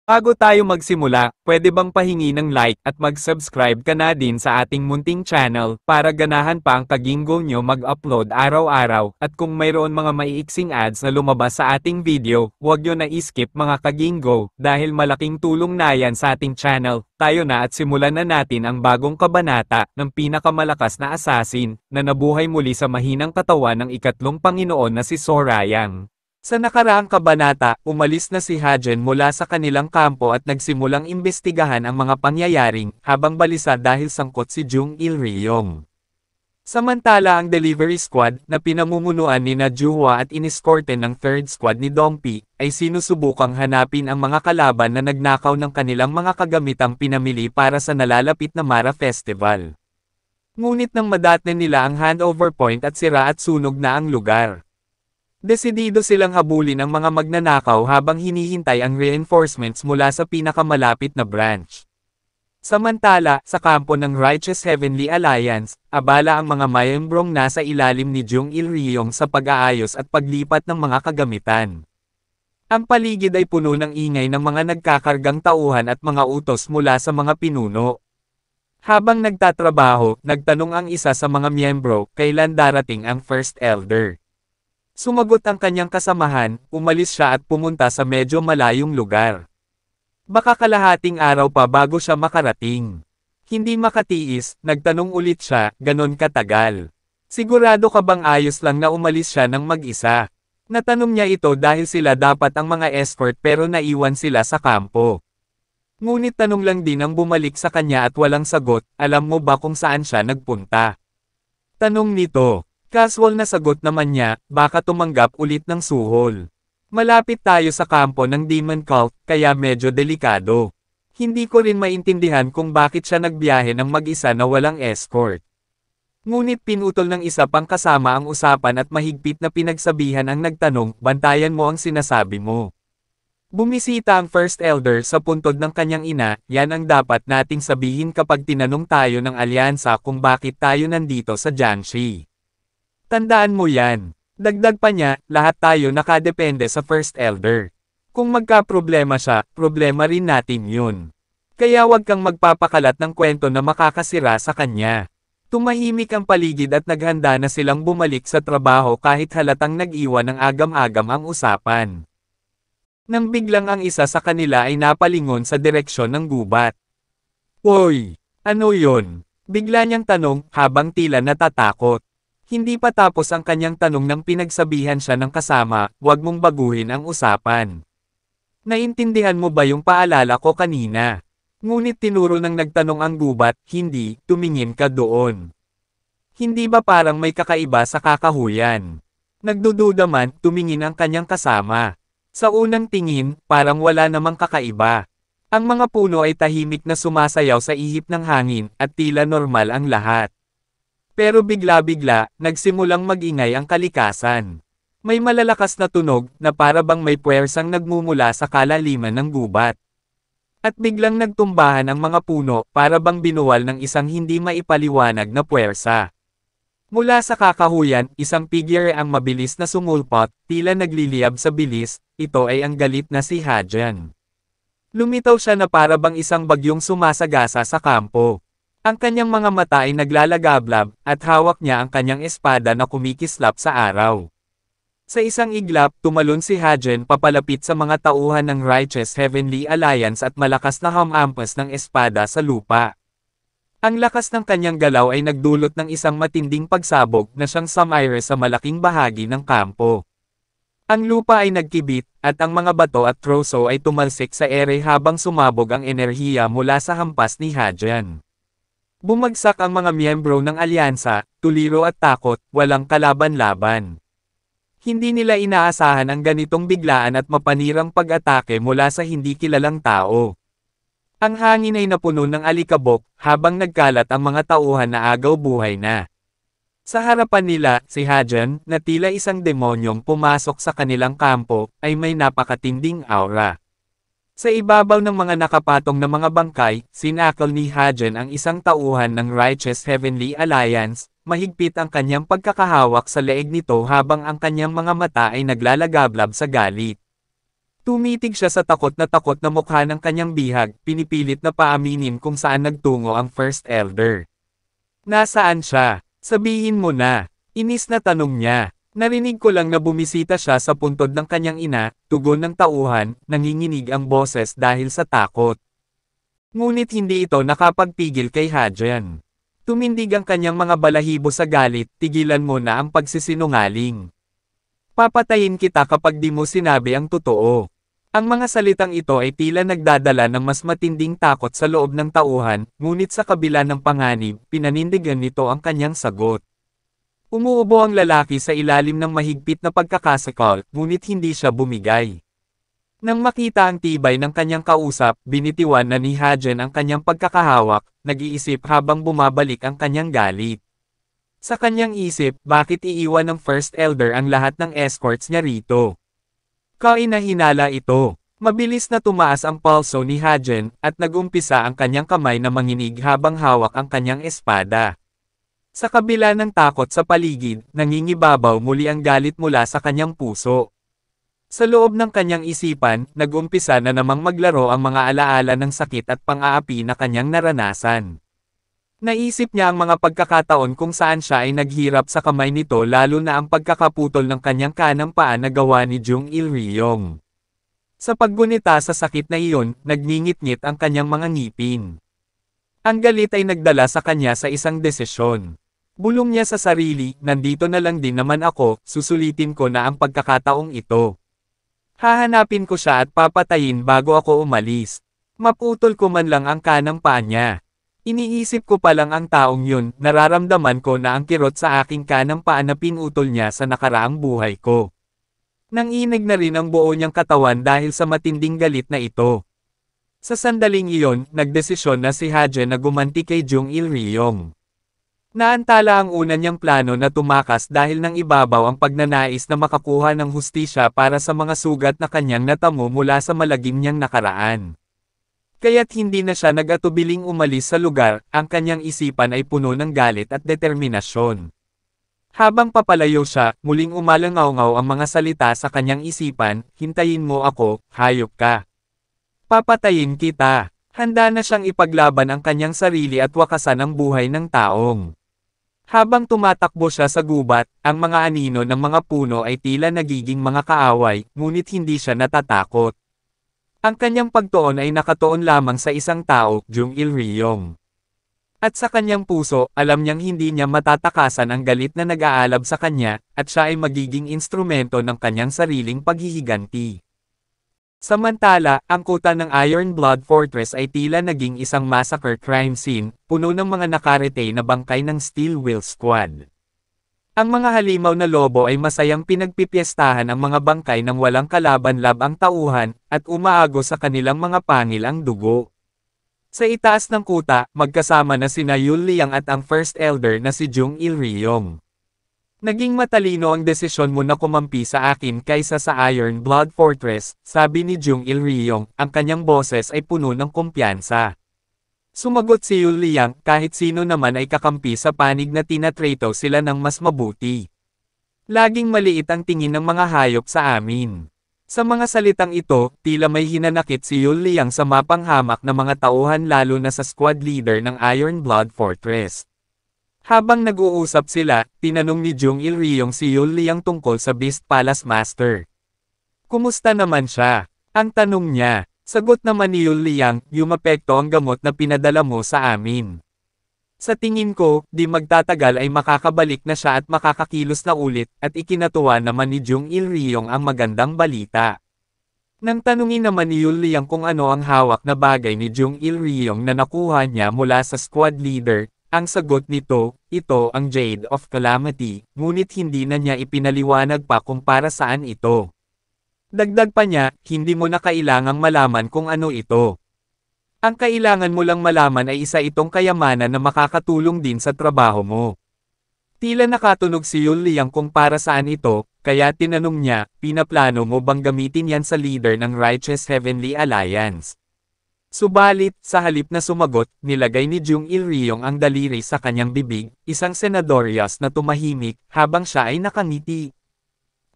Bago tayo magsimula, pwede bang pahingi ng like at mag-subscribe ka na din sa ating munting channel para ganahan pa ang Kagingo nyo mag-upload araw-araw, at kung mayroon mga maiiksing ads na lumabas sa ating video, huwag nyo na i-skip mga Kagingo, dahil malaking tulong na yan sa ating channel. Tayo na at simulan na natin ang bagong kabanata ng pinakamalakas na assassin na nabuhay muli sa mahinang katawan ng ikatlong Panginoon na si Sorayang. Sa nakaraang kabanata, umalis na si Hajen mula sa kanilang kampo at nagsimulang imbestigahan ang mga pangyayaring, habang balisa dahil sangkot si Jung Il-ryong. Samantala ang delivery squad, na pinamumunuan ni na Juhua at ineskorte ng third squad ni Dongpi, ay sinusubukang hanapin ang mga kalaban na nagnakaw ng kanilang mga kagamitang pinamili para sa nalalapit na Mara Festival. Ngunit nang madatnan nila ang handover point at sira at sunog na ang lugar, desidido silang habulin ang mga magnanakaw habang hinihintay ang reinforcements mula sa pinakamalapit na branch. Samantala, sa kampo ng Righteous Heavenly Alliance, abala ang mga mayembrong nasa ilalim ni Jung Il-ryong sa pag-aayos at paglipat ng mga kagamitan. Ang paligid ay puno ng ingay ng mga nagkakargang tauhan at mga utos mula sa mga pinuno. Habang nagtatrabaho, nagtanong ang isa sa mga miyembro, kailan darating ang First Elder. Sumagot ang kanyang kasamahan, umalis siya at pumunta sa medyo malayong lugar. Baka kalahating araw pa bago siya makarating. Hindi makatiis, nagtanong ulit siya, ganon katagal. Sigurado ka bang ayos lang na umalis siya ng mag-isa? Natanong niya ito dahil sila dapat ang mga escort pero naiwan sila sa kampo. Ngunit tanong lang din ang bumalik sa kanya at walang sagot, alam mo ba kung saan siya nagpunta? Tanong nito. Casual na sagot naman niya, baka tumanggap ulit ng suhol. Malapit tayo sa kampo ng Demon Cult, kaya medyo delikado. Hindi ko rin maintindihan kung bakit siya nagbiyahe ng mag-isa na walang escort. Ngunit pinutol ng isa pang kasama ang usapan at mahigpit na pinagsabihan ang nagtanong, bantayan mo ang sinasabi mo. Bumisita ang First Elder sa puntod ng kanyang ina, yan ang dapat nating sabihin kapag tinanong tayo ng alyansa kung bakit tayo nandito sa Jiangxi. Tandaan mo yan. Dagdag pa niya, lahat tayo nakadepende sa First Elder. Kung magka-problema siya, problema rin natin yun. Kaya wag kang magpapakalat ng kwento na makakasira sa kanya. Tumahimik ang paligid at naghanda na silang bumalik sa trabaho kahit halatang nag-iwan ng agam-agam ang usapan. Nang biglang ang isa sa kanila ay napalingon sa direksyon ng gubat. Hoy! Ano yon? Bigla niyang tanong, habang tila natatakot. Hindi pa tapos ang kanyang tanong nang pinagsabihan siya ng kasama, huwag mong baguhin ang usapan. Naintindihan mo ba yung paalala ko kanina? Ngunit tinuro ng nagtanong ang gubat, hindi, tumingin ka doon. Hindi ba parang may kakaiba sa kakahuyan? Nagdududa man, tumingin ang kanyang kasama. Sa unang tingin, parang wala namang kakaiba. Ang mga puno ay tahimik na sumasayaw sa ihip ng hangin, at tila normal ang lahat. Pero bigla-bigla, nagsimulang magingay ang kalikasan. May malalakas na tunog, na para bang may puwersang nagmumula sa kalaliman ng gubat. At biglang nagtumbahan ang mga puno, para bang binuwal ng isang hindi maipaliwanag na puwersa. Mula sa kakahuyan, isang figure ang mabilis na sumulpot, tila nagliliyab sa bilis, ito ay ang galit na si Hajen. Lumitaw siya na para bang isang bagyong sumasagasa sa kampo. Ang kanyang mga mata ay naglalagablab, at hawak niya ang kanyang espada na kumikislap sa araw. Sa isang iglap, tumalon si Hajen papalapit sa mga tauhan ng Righteous Heavenly Alliance at malakas na hamampas ng espada sa lupa. Ang lakas ng kanyang galaw ay nagdulot ng isang matinding pagsabog na siyang sumaire sa malaking bahagi ng kampo. Ang lupa ay nagkibit, at ang mga bato at troso ay tumalsik sa ere habang sumabog ang enerhiya mula sa hampas ni Hajen. Bumagsak ang mga miyembro ng alyansa, tuliro at takot, walang kalaban-laban. Hindi nila inaasahan ang ganitong biglaan at mapanirang pag-atake mula sa hindi kilalang tao. Ang hangin ay napuno ng alikabok, habang nagkalat ang mga tauhan na agaw buhay na. Sa harapan nila, si Hajen, na tila isang demonyong pumasok sa kanilang kampo, ay may napakatinding aura. Sa ibabaw ng mga nakapatong na mga bangkay, sinakal ni Hajen ang isang tauhan ng Righteous Heavenly Alliance, mahigpit ang kanyang pagkakahawak sa leeg nito habang ang kanyang mga mata ay naglalagablab sa galit. Tumitig siya sa takot na mukha ng kanyang bihag, pinipilit na paaminin kung saan nagtungo ang First Elder. Nasaan siya? Sabihin mo na. Inis na tanong niya. Narinig ko lang na bumisita siya sa puntod ng kanyang ina, tugon ng tauhan, nanginginig ang boses dahil sa takot. Ngunit hindi ito nakapagpigil kay Hadrian. Tumindig ang kanyang mga balahibo sa galit, tigilan mo na ang pagsisinungaling. Papatayin kita kapag di mo sinabi ang totoo. Ang mga salitang ito ay tila nagdadala ng mas matinding takot sa loob ng tauhan, ngunit sa kabila ng panganib, pinanindigan nito ang kanyang sagot. Umuubo ang lalaki sa ilalim ng mahigpit na pagkakasakal, ngunit hindi siya bumigay. Nang makita ang tibay ng kanyang kausap, binitiwan na ni Hadrian ang kanyang pagkakahawak, nag-iisip habang bumabalik ang kanyang galit. Sa kanyang isip, bakit iiwan ng First Elder ang lahat ng escorts niya rito? Kainahinala ito. Mabilis na tumaas ang pulso ni Hadrian, at nag-umpisa ang kanyang kamay na manginig habang hawak ang kanyang espada. Sa kabila ng takot sa paligid, nangingibabaw muli ang galit mula sa kanyang puso. Sa loob ng kanyang isipan, nag-umpisa na namang maglaro ang mga alaala ng sakit at pang-aapi na kanyang naranasan. Naisip niya ang mga pagkakataon kung saan siya ay naghirap sa kamay nito, lalo na ang pagkakaputol ng kanyang kanang paa na gawa ni Jung Il-ryong. Sa paggunita sa sakit na iyon, nagngingit-ngit ang kanyang mga ngipin. Ang galit ay nagdala sa kanya sa isang desisyon. Bulong niya sa sarili, nandito na lang din naman ako, susulitin ko na ang pagkakataong ito. Hahanapin ko siya at papatayin bago ako umalis. Maputol ko man lang ang kanang paa niya. Iniisip ko pa lang ang taong yun, nararamdaman ko na ang kirot sa aking kanang paa na pinutol niya sa nakaraang buhay ko. Nanginig na rin ang buo niyang katawan dahil sa matinding galit na ito. Sa sandaling iyon, nagdesisyon na si Hadrian na gumanti kay Jung Il-ryong. Naantala ang una niyang plano na tumakas dahil nang ibabaw ang pagnanais na makakuha ng hustisya para sa mga sugat na kanyang natamo mula sa malagim niyang nakaraan. Kaya't hindi na siya nag-atubiling umalis sa lugar, ang kanyang isipan ay puno ng galit at determinasyon. Habang papalayo siya, muling umalangaw-ngaw ang mga salita sa kanyang isipan, hintayin mo ako, hayop ka. Papatayin kita. Handa na siyang ipaglaban ang kanyang sarili at wakasan ang buhay ng taong. Habang tumatakbo siya sa gubat, ang mga anino ng mga puno ay tila nagiging mga kaaway, ngunit hindi siya natatakot. Ang kanyang pagtuon ay nakatuon lamang sa isang tao, Jung Il-ryong. At sa kanyang puso, alam niyang hindi niya matatakasan ang galit na nag-aalab sa kanya, at siya ay magiging instrumento ng kanyang sariling paghihiganti. Samantala, ang kuta ng Iron Blood Fortress ay tila naging isang massacre crime scene, puno ng mga nakarete na bangkay ng Steel Wheel Squad. Ang mga halimaw na lobo ay masayang pinagpipiestahan ang mga bangkay ng walang kalaban-lab ang tauhan, at umaago sa kanilang mga pangil ang dugo. Sa itaas ng kuta, magkasama na sina Yul Liang at ang First Elder na si Jung Il-ryong. Naging matalino ang desisyon mo na kumampi sa akin kaysa sa Iron Blood Fortress, sabi ni Jung Il-ryong, ang kanyang boses ay puno ng kumpiyansa. Sumagot si Yul Liang, kahit sino naman ay kakampi sa panig na tinatrato sila ng mas mabuti. Laging maliit ang tingin ng mga hayop sa amin. Sa mga salitang ito, tila may hinanakit si Yul Liang sa mapanghamak na mga tauhan, lalo na sa squad leader ng Iron Blood Fortress. Habang nag-uusap sila, tinanong ni Jung Il-ryong si Yul Liang tungkol sa Beast Palace Master. Kumusta naman siya? Ang tanong niya. Sagot naman ni Yul Liang, yumapekto ang gamot na pinadala mo sa amin. Sa tingin ko, di magtatagal ay makakabalik na siya at makakakilos na ulit, at ikinatuwa naman ni Jung Il-ryong ang magandang balita. Nang tanungin naman ni Yul Liang kung ano ang hawak na bagay ni Jung Il-ryong na nakuha niya mula sa squad leader, ang sagot nito, ito ang Jade of Calamity, ngunit hindi na niya ipinaliwanag pa kung para saan ito. Dagdag pa niya, hindi mo na kailangang malaman kung ano ito. Ang kailangan mo lang malaman ay isa itong kayamanan na makakatulong din sa trabaho mo. Tila nakatunog si Yul Liang kung para saan ito, kaya tinanong niya, pinaplano mo bang gamitin yan sa leader ng Righteous Heavenly Alliance? Subalit, sa halip na sumagot, nilagay ni Jung Il-ryong ang daliri sa kanyang bibig, isang senadorias na tumahimik, habang siya ay nakangiti.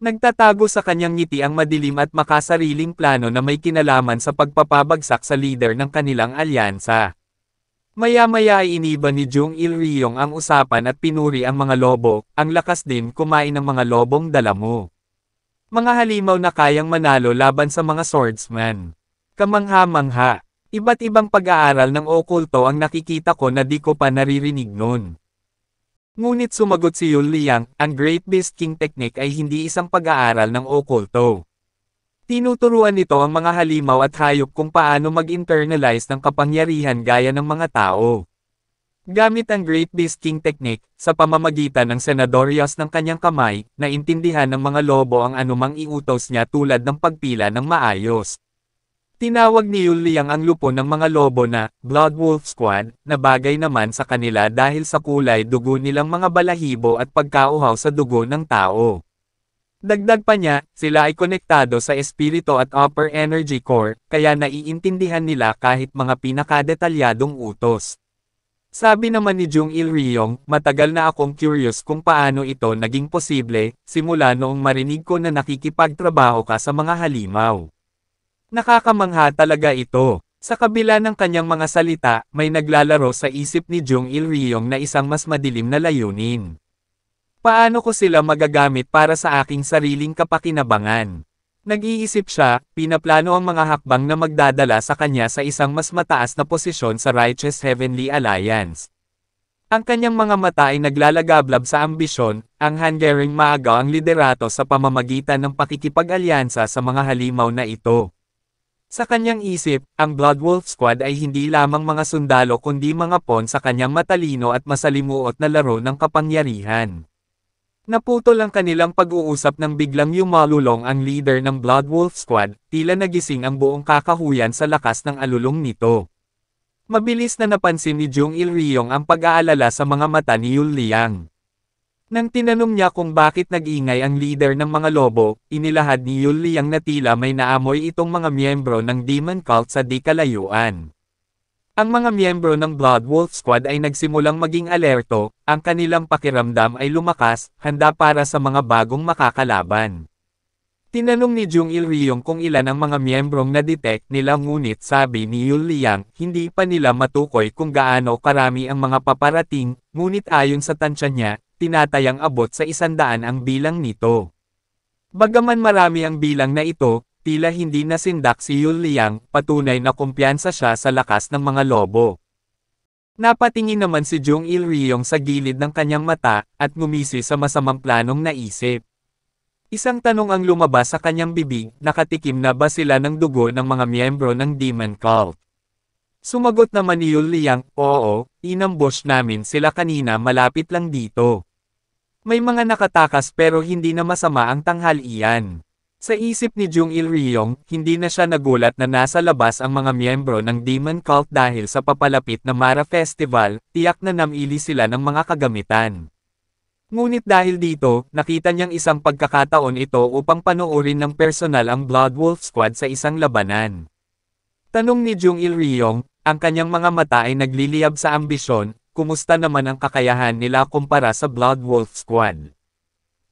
Nagtatago sa kanyang ngiti ang madilim at makasariling plano na may kinalaman sa pagpapabagsak sa leader ng kanilang alyansa. Maya-maya ay iniba ni Jung Il-ryong ang usapan at pinuri ang mga lobo, ang lakas din kumain ng mga lobong dala mo. Mga halimaw na kayang manalo laban sa mga swordsman. Kamangha-mangha. Iba't ibang pag-aaral ng okulto ang nakikita ko na di ko pa naririnig noon. Ngunit sumagot si Yul Liang, ang Great Beast King Technique ay hindi isang pag-aaral ng okulto. Tinuturuan nito ang mga halimaw at hayop kung paano mag-internalize ng kapangyarihan gaya ng mga tao. Gamit ang Great Beast King Technique, sa pamamagitan ng senadorios ng kanyang kamay, naintindihan ng mga lobo ang anumang iutos niya tulad ng pagpila ng maayos. Tinawag ni Yul Liang ang lupon ng mga lobo na Blood Wolf Squad, na bagay naman sa kanila dahil sa kulay dugo nilang mga balahibo at pagkauhaw sa dugo ng tao. Dagdag pa niya, sila ay konektado sa espiritu at upper energy core, kaya naiintindihan nila kahit mga pinakadetalyadong utos. Sabi naman ni Jung Il-ryong, matagal na akong curious kung paano ito naging posible, simula noong marinig ko na nakikipagtrabaho ka sa mga halimaw. Nakakamangha talaga ito. Sa kabila ng kanyang mga salita, may naglalaro sa isip ni Jung Il-ryong na isang mas madilim na layunin. Paano ko sila magagamit para sa aking sariling kapakinabangan? Nag-iisip siya, pinaplano ang mga hakbang na magdadala sa kanya sa isang mas mataas na posisyon sa Righteous Heavenly Alliance. Ang kanyang mga mata ay naglalagablab sa ambisyon, ang hangering maagaw ang liderato sa pamamagitan ng pakikipag-alyansa sa mga halimaw na ito. Sa kanyang isip, ang Blood Wolf Squad ay hindi lamang mga sundalo kundi mga pawn sa kanyang matalino at masalimuot na laro ng kapangyarihan. Naputol ang kanilang pag-uusap nang biglang yumalulong ang leader ng Blood Wolf Squad, tila nagising ang buong kakahuyan sa lakas ng alulong nito. Mabilis na napansin ni Jung Il-ryong ang pag-aalala sa mga mata ni Yul Liang. Nang tinanong niya kung bakit nag-ingay ang leader ng mga lobo, inilahad ni Yul Liang na tila may naamoy itong mga miyembro ng Demon Cult sa di kalayuan. Ang mga miyembro ng Blood Wolf Squad ay nagsimulang maging alerto, ang kanilang pakiramdam ay lumakas, handa para sa mga bagong makakalaban. Tinanong ni Jung Il-ryong kung ilan ang mga miyembrong na-detect nila ngunit sabi ni Yul Liang, hindi pa nila matukoy kung gaano karami ang mga paparating, ngunit ayon sa tansya niya, tinatayang abot sa 100 ang bilang nito. Bagaman marami ang bilang na ito, tila hindi nasindak si Yul Liang, patunay na kumpiyansa siya sa lakas ng mga lobo. Napatingin naman si Jung Il-ryong sa gilid ng kanyang mata, at ngumisi sa masamang planong naisip. Isang tanong ang lumabas sa kanyang bibig, nakatikim na ba sila ng dugo ng mga miyembro ng Demon Cult? Sumagot naman ni Yul Liang, oo, inambush namin sila kanina malapit lang dito. May mga nakatakas pero hindi na masama ang tanghalian. Sa isip ni Jung Il-ryong, hindi na siya nagulat na nasa labas ang mga miyembro ng Demon Cult dahil sa papalapit na Mara Festival, tiyak na namili sila ng mga kagamitan. Ngunit dahil dito, nakita niyang isang pagkakataon ito upang panoorin ng personal ang Blood Wolf Squad sa isang labanan. Tanong ni Jung Il-ryong, ang kanyang mga mata ay nagliliyab sa ambisyon, kumusta naman ang kakayahan nila kumpara sa Blood Wolf Squad?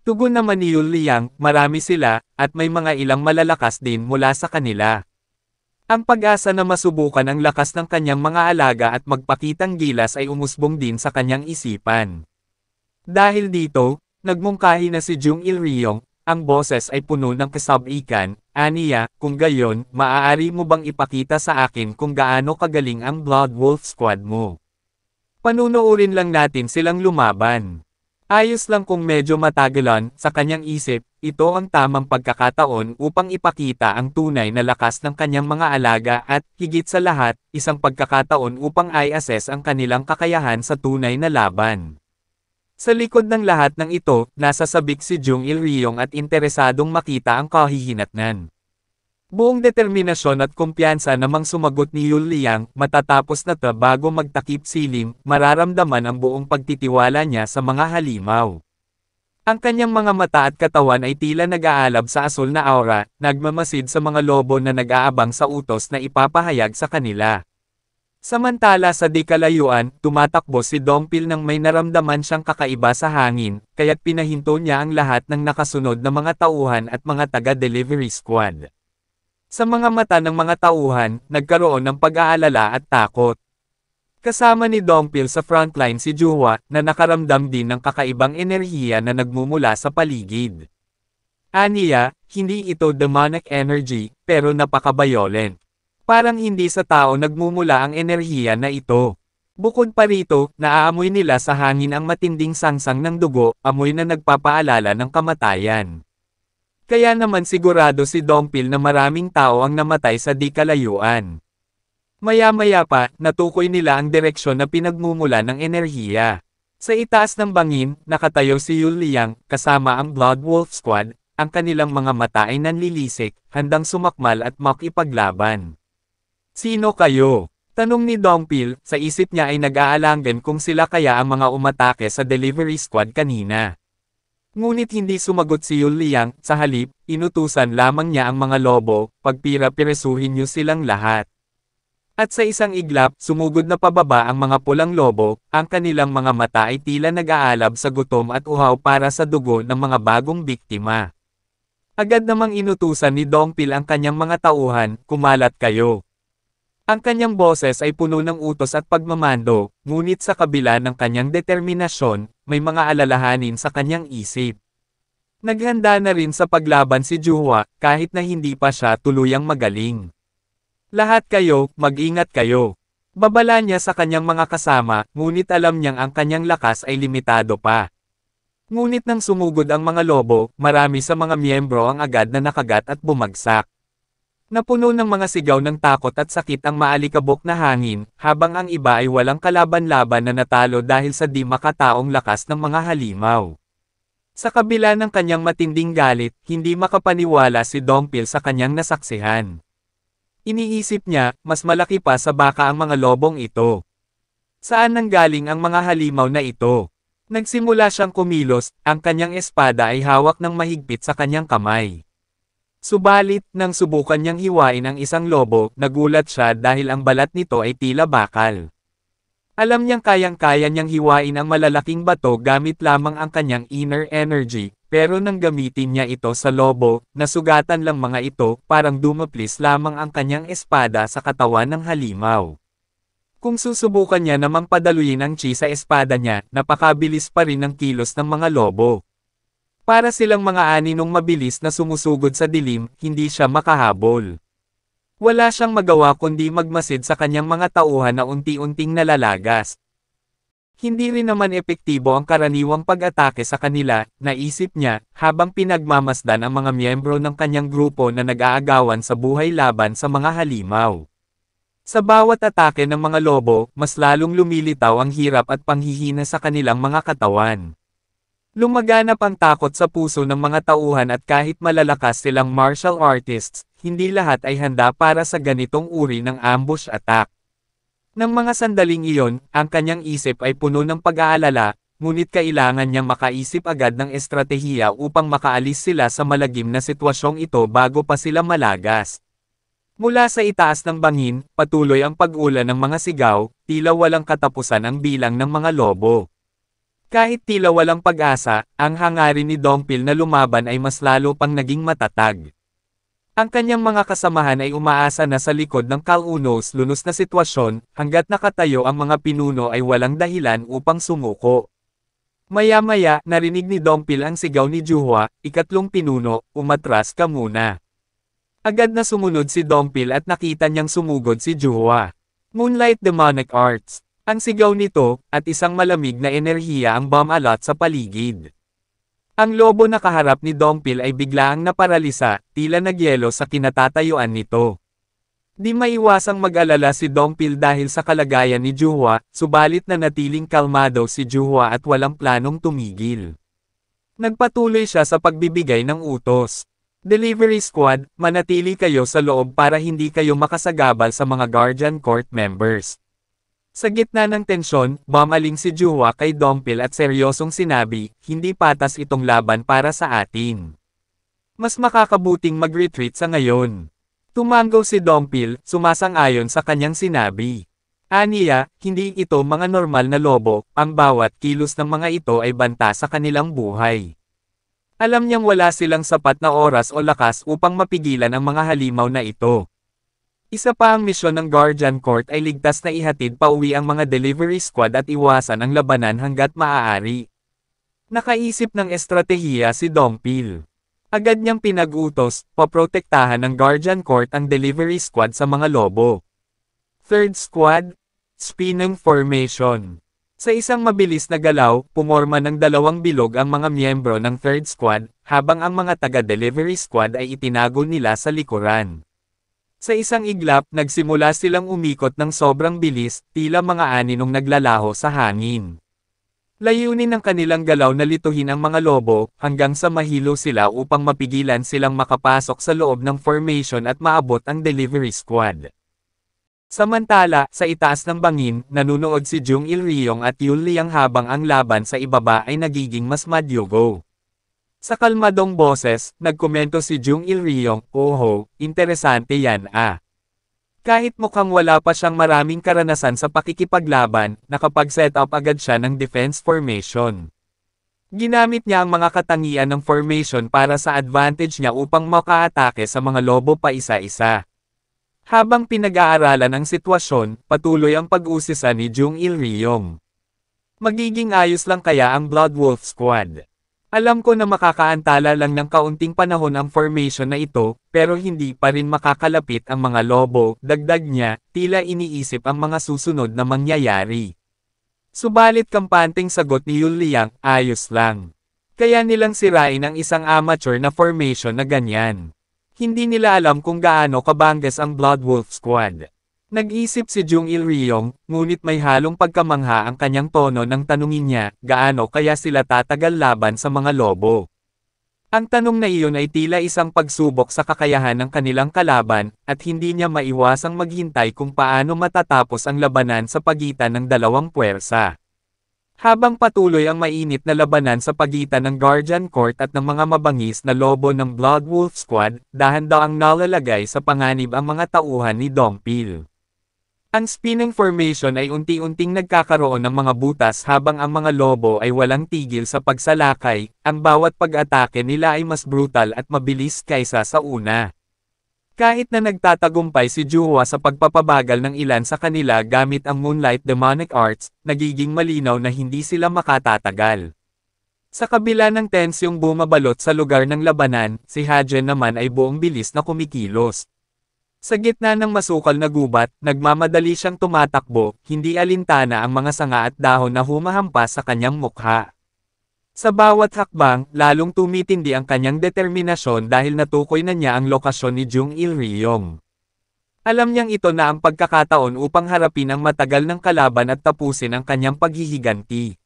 Tugon naman ni Yul Liang, marami sila, at may mga ilang malalakas din mula sa kanila. Ang pag-asa na masubukan ang lakas ng kanyang mga alaga at magpakitang gilas ay umusbong din sa kanyang isipan. Dahil dito, nagmungkahi na si Jung Il-ryong, ang boses ay puno ng kasab-ikan, aniya, kung gayon, maaari mo bang ipakita sa akin kung gaano kagaling ang Blood Wolf Squad mo? Panunuorin lang natin silang lumaban. Ayos lang kung medyo matagalan, sa kanyang isip, ito ang tamang pagkakataon upang ipakita ang tunay na lakas ng kanyang mga alaga at, higit sa lahat, isang pagkakataon upang i-assess ang kanilang kakayahan sa tunay na laban. Sa likod ng lahat ng ito, nasa sabik si Jung Il-ryong at interesadong makita ang kahihinatnan. Buong determinasyon at kumpiyansa namang sumagot ni Yul Liang, matatapos na to bago magtakip silim, mararamdaman ang buong pagtitiwala niya sa mga halimaw. Ang kanyang mga mata at katawan ay tila nag-aalab sa asul na aura, nagmamasid sa mga lobo na nag-aabang sa utos na ipapahayag sa kanila. Samantala sa di kalayuan, tumatakbo si Dongpil nang may naramdaman siyang kakaiba sa hangin, kaya't pinahinto niya ang lahat ng nakasunod na mga tauhan at mga taga-delivery squad. Sa mga mata ng mga tauhan, nagkaroon ng pag-aalala at takot. Kasama ni Dongpil sa frontline si Juhwa, na nakaramdam din ng kakaibang enerhiya na nagmumula sa paligid. Aniya, hindi ito demonic energy, pero napaka-violent. Parang hindi sa tao nagmumula ang enerhiya na ito. Bukod pa rito, naaamoy nila sa hangin ang matinding sangsang ng dugo, amoy na nagpapaalala ng kamatayan. Kaya naman sigurado si Dongpil na maraming tao ang namatay sa di kalayuan. Maya-maya pa, natukoy nila ang direksyon na pinagmumula ng enerhiya. Sa itaas ng bangin, nakatayo si Yul Liang, kasama ang Blood Wolf Squad, ang kanilang mga mata ay nanlilisik, handang sumakmal at makipaglaban. Sino kayo? Tanong ni Dongpil, sa isip niya ay nag-aalangan kung sila kaya ang mga umatake sa delivery squad kanina. Ngunit hindi sumagot si Yul Liang, sa halip, inutusan lamang niya ang mga lobo, pagpira-piresuhin niyo silang lahat. At sa isang iglap, sumugod na pababa ang mga pulang lobo, ang kanilang mga mata ay tila nag-aalab sa gutom at uhaw para sa dugo ng mga bagong biktima. Agad namang inutusan ni Dongpil ang kanyang mga tauhan, kumalat kayo. Ang kanyang boses ay puno ng utos at pagmamando, ngunit sa kabila ng kanyang determinasyon, may mga alalahanin sa kanyang isip. Naghanda na rin sa paglaban si Juhwa, kahit na hindi pa siya tuluyang magaling. Lahat kayo, mag-ingat kayo. Babala niya sa kanyang mga kasama, ngunit alam niyang ang kanyang lakas ay limitado pa. Ngunit nang sumugod ang mga lobo, marami sa mga miyembro ang agad na nakagat at bumagsak. Napuno ng mga sigaw ng takot at sakit ang maalikabok na hangin, habang ang iba ay walang kalaban-laban na natalo dahil sa di makataong lakas ng mga halimaw. Sa kabila ng kanyang matinding galit, hindi makapaniwala si Dongpil sa kanyang nasaksihan. Iniisip niya, mas malaki pa sa baka ang mga lobong ito. Saan nanggaling ang mga halimaw na ito? Nagsimula siyang kumilos, ang kanyang espada ay hawak ng mahigpit sa kanyang kamay. Subalit, nang subukan niyang hiwain ang isang lobo, nagulat siya dahil ang balat nito ay tila bakal. Alam niyang kayang-kaya niyang hiwain ang malalaking bato gamit lamang ang kanyang inner energy, pero nang gamitin niya ito sa lobo, nasugatan lang mga ito, parang dumaplis lamang ang kanyang espada sa katawan ng halimaw. Kung susubukan niya namang padaluyin ang chi sa espada niya, napakabilis pa rin ang kilos ng mga lobo. Para silang mga aninong mabilis na sumusugod sa dilim, hindi siya makahabol. Wala siyang magawa kundi magmasid sa kanyang mga tauhan na unti-unting nalalagas. Hindi rin naman epektibo ang karaniwang pag-atake sa kanila, naisip niya, habang pinagmamasdan ang mga miyembro ng kanyang grupo na nag-aagawan sa buhay laban sa mga halimaw. Sa bawat atake ng mga lobo, mas lalong lumilitaw ang hirap at panghihina sa kanilang mga katawan. Lumaganap ang takot sa puso ng mga tauhan at kahit malalakas silang martial artists, hindi lahat ay handa para sa ganitong uri ng ambush attack. Nang mga sandaling iyon, ang kanyang isip ay puno ng pag-aalala, ngunit kailangan niyang makaisip agad ng estratehiya upang makaalis sila sa malagim na sitwasyong ito bago pa sila malagas. Mula sa itaas ng bangin, patuloy ang pag-ulan ng mga sigaw, tila walang katapusan ang bilang ng mga lobo. Kahit tila walang pag-asa, ang hangarin ni Dongpil na lumaban ay mas lalo pang naging matatag. Ang kanyang mga kasamahan ay umaasa na sa likod ng kalunos-lunos na sitwasyon, hanggat nakatayo ang mga pinuno ay walang dahilan upang sumuko. Maya-maya, narinig ni Dongpil ang sigaw ni Juhwa, ikatlong pinuno, umatras ka muna. Agad na sumunod si Dongpil at nakita niyang sumugod si Juhwa. Moonlight Demonic Arts. Ang sigaw nito, at isang malamig na enerhiya ang bumalot sa paligid. Ang lobo na kaharap ni Dongpil ay biglaang naparalisa, tila nagyelo sa kinatatayuan nito. Di maiwasang mag-alala si Dongpil dahil sa kalagayan ni Juhwa, subalit na natiling kalmado si Juhwa at walang planong tumigil. Nagpatuloy siya sa pagbibigay ng utos. Delivery Squad, manatili kayo sa loob para hindi kayo makasagabal sa mga Guardian Court members. Sa gitna ng tensyon, bumaling si Juhwa kay Dongpil at seryosong sinabi, hindi patas itong laban para sa atin. Mas makakabuting mag-retreat sa ngayon. Tumango si Dongpil, sumasang-ayon sa kanyang sinabi. Aniya, hindi ito mga normal na lobo, ang bawat kilos ng mga ito ay banta sa kanilang buhay. Alam niyang wala silang sapat na oras o lakas upang mapigilan ang mga halimaw na ito. Isa pa ang misyon ng Guardian Court ay ligtas na ihatid pauwi ang mga delivery squad at iwasan ang labanan hanggat maaari. Nakaisip ng estratehiya si Dongpil. Agad niyang pinag-utos, paprotektahan ng Guardian Court ang delivery squad sa mga lobo. Third Squad, Spinning Formation. Sa isang mabilis na galaw, pumorma ng dalawang bilog ang mga miyembro ng Third Squad, habang ang mga taga-delivery squad ay itinago nila sa likuran. Sa isang iglap, nagsimula silang umikot ng sobrang bilis, tila mga aninong naglalaho sa hangin. Layunin ng kanilang galaw na lituhin ang mga lobo, hanggang sa mahilo sila upang mapigilan silang makapasok sa loob ng formation at maabot ang delivery squad. Samantala, sa itaas ng bangin, nanunood si Jung Il-ryong at Yul Liang habang ang laban sa ibaba ay nagiging mas madyugo. Sa kalmadong boses, nagkomento si Jung Il-ryong, "Oho, interesante yan ah." Kahit mukhang wala pa siyang maraming karanasan sa pakikipaglaban, nakapag-set up agad siya ng defense formation. Ginamit niya ang mga katangian ng formation para sa advantage niya upang makaatake sa mga lobo pa isa-isa. Habang pinag-aaralan ang sitwasyon, patuloy ang pag-usisa ni Jung Il-ryong. Magiging ayos lang kaya ang Blood Wolf Squad. Alam ko na makakaantala lang ng kaunting panahon ang formation na ito, pero hindi pa rin makakalapit ang mga lobo, dagdag niya, tila iniisip ang mga susunod na mangyayari. Subalit kampanteng sagot ni Yul Liang, ayos lang. Kaya nilang sirain ang isang amateur na formation na ganyan. Hindi nila alam kung gaano kabanggas ang Blood Wolf Squad. Nag-isip si Jung Il-ryong, ngunit may halong pagkamangha ang kanyang tono nang tanungin niya, gaano kaya sila tatagal laban sa mga lobo. Ang tanong na iyon ay tila isang pagsubok sa kakayahan ng kanilang kalaban, at hindi niya maiwasang maghintay kung paano matatapos ang labanan sa pagitan ng dalawang puwersa. Habang patuloy ang mainit na labanan sa pagitan ng Guardian Court at ng mga mabangis na lobo ng Blood Wolf Squad, dahan-dahang nalalagay sa panganib ang mga tauhan ni Dongpil. Ang spinning formation ay unti-unting nagkakaroon ng mga butas habang ang mga lobo ay walang tigil sa pagsalakay, ang bawat pag-atake nila ay mas brutal at mabilis kaysa sa una. Kahit na nagtatagumpay si Juhwa sa pagpapabagal ng ilan sa kanila gamit ang Moonlight Demonic Arts, nagiging malinaw na hindi sila makatatagal. Sa kabila ng tensyong bumabalot sa lugar ng labanan, si Hajen naman ay buong bilis na kumikilos. Sa gitna ng masukal na gubat, nagmamadali siyang tumatakbo, hindi alintana ang mga sanga at dahon na humahampas sa kanyang mukha. Sa bawat hakbang, lalong tumitindi ang kanyang determinasyon dahil natukoy na niya ang lokasyon ni Jung Il-ryong. Alam niyang ito na ang pagkakataon upang harapin ang matagal ng kalaban at tapusin ang kanyang paghihiganti.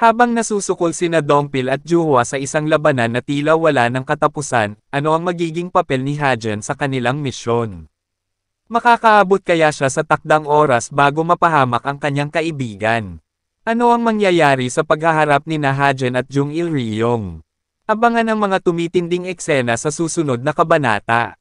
Habang nasusukol sina Dongpil at Juhwa sa isang labanan na tila wala ng katapusan, ano ang magiging papel ni Hajen sa kanilang misyon? Makakaabot kaya siya sa takdang oras bago mapahamak ang kanyang kaibigan? Ano ang mangyayari sa paghaharap ni Hajen at Jung Il-ryong? Abangan ang mga tumitinding eksena sa susunod na kabanata.